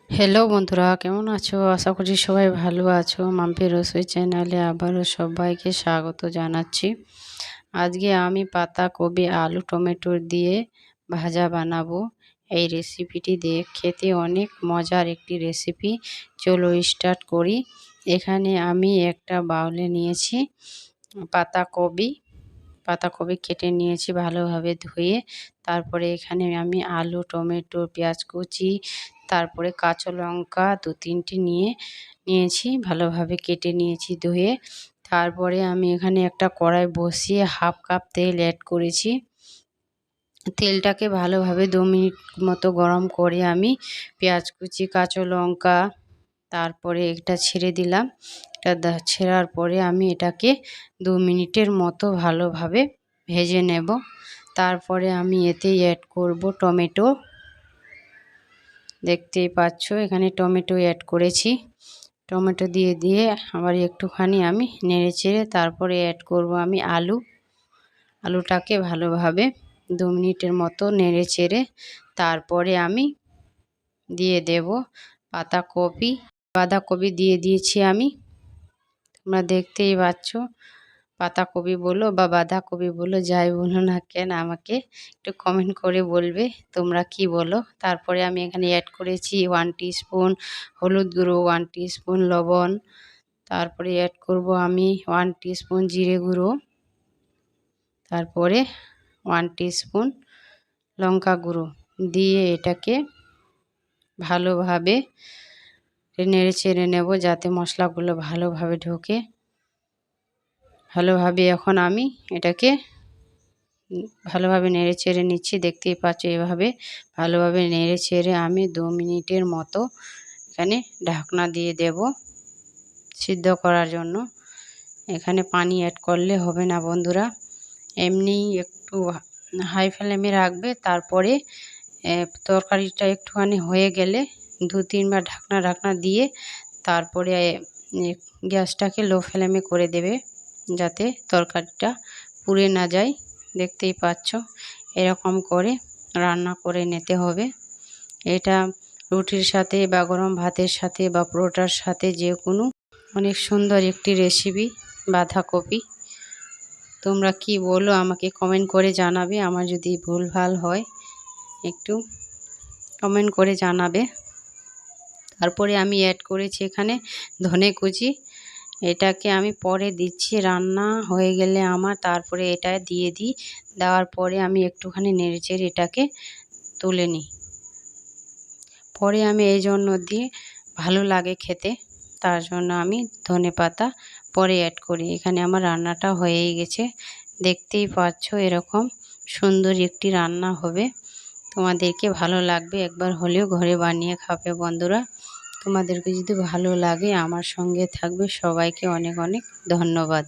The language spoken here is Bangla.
হ্যালো বন্ধুরা, কেমন আছো? আশা করছি সবাই ভালো আছো। মাম্পি রসোই চ্যানেলে আবারও সবাইকে স্বাগত জানাচ্ছি। আজকে আমি পাতাকপি আলু টমেটো দিয়ে ভাজা বানাবো। এই রেসিপিটি দিয়ে খেতে অনেক মজার একটি রেসিপি। চলো স্টার্ট করি। এখানে আমি একটা বাউলে নিয়েছি পাতাকপি কেটে নিয়েছি ভালোভাবে ধুয়ে। তারপরে এখানে আমি আলু টমেটো পেঁয়াজ কুচি তারপরে কাঁচা লঙ্কা 2-3টি নিয়েছি, ভালোভাবে কেটে নিয়েছি ধুয়ে। তারপরে আমি এখানে একটা কড়াই বসিয়ে 1/2 কাপ তেল অ্যাড করেছি। তেলটাকে ভালোভাবে 2 মিনিট মতো গরম করে আমি পেঁয়াজ কুচি কাঁচা লঙ্কা তারপরে এটা ছেড়ে দিলাম। এটা ছেড়ার পরে আমি এটাকে 2 মিনিটের মতো ভালোভাবে ভেজে নেব। তারপরে আমি এতে অ্যাড করব টমেটো। দেখতেই পাচ্ছ এখানে টমেটো অ্যাড করেছি। টমেটো দিয়ে আবার একটুখানি আমি নেড়েচেড়ে তারপরে অ্যাড করব আমি আলুটাকে ভালোভাবে 2 মিনিটের মতো নেড়েচেড়ে তারপরে আমি দিয়ে দেব বাঁধাকপি দিয়ে দিয়েছি আমি। তোমরা দেখতেই পাচ্ছ, পাতাকপি বলো বা বাঁধাকপি বলো, যাই বলো না কেন আমাকে একটু কমেন্ট করে বলবে তোমরা কি বলো। তারপরে আমি এখানে অ্যাড করেছি 1 টিস্পুন হলুদ গুঁড়ো, 1 টিস্পুন লবণ, তারপরে অ্যাড করব আমি 1 টিস্পুন জিরে গুঁড়ো, তারপরে 1 টিস্পুন লঙ্কা গুঁড়ো দিয়ে এটাকে ভালোভাবে নেড়ে চেড়ে নেব যাতে মশলাগুলো ভালোভাবে ঢোকে। ভালোভাবে এখন আমি এটাকে ভালোভাবে নেড়ে চেড়ে নিচ্ছি। দেখতেই পাচ্ছ এভাবে ভালোভাবে নেড়ে চেড়ে আমি 2 মিনিটের মতো এখানে ঢাকনা দিয়ে দেব সিদ্ধ করার জন্য। এখানে পানি অ্যাড করলে হবে না বন্ধুরা, এমনি একটু হাই ফ্লেমে রাখবে। তারপরে তরকারিটা একটুখানি হয়ে গেলে 2-3 বার ঢাকনা দিয়ে তারপরে গ্যাসটাকে লো ফ্লেমে করে দেবে যাতে তরকারিটা পুড়ে না যায়। দেখতেই পাচ্ছ এরকম করে রান্না করে নিতে হবে। এটা রুটির সাথে বা গরম ভাতের সাথে বা পরোটার সাথে যে কোনো অনেক সুন্দর একটি রেসিপি বাঁধাকপি। তোমরা কি বলো আমাকে কমেন্ট করে জানাবে। আমার যদি ভুলভাল হয় একটু কমেন্ট করে জানাবে। তারপরে আমি অ্যাড করেছি এখানে ধনে কুচি। এটাকে আমি পরে দিচ্ছি, রান্না হয়ে গেলে আমার তারপরে এটা দিয়ে দিই। দেওয়ার পরে আমি একটুখানি নেড়েচেড়ে এটাকে তুলে নিই। পরে আমি এই জন্য দিই ভালো লাগে খেতে, তার জন্য আমি ধনেপাতা পরে অ্যাড করি। এখানে আমার রান্নাটা হয়েই গেছে। দেখতেই পাচ্ছ এরকম সুন্দর একটি রান্না হবে। তোমাদেরকে ভালো লাগবে, একবার হলেও ঘরে বানিয়ে খাবে বন্ধুরা। তোমাদেরকে যদি ভালো লাগে আমার সঙ্গে থাকবে। সবাইকে অনেক অনেক ধন্যবাদ।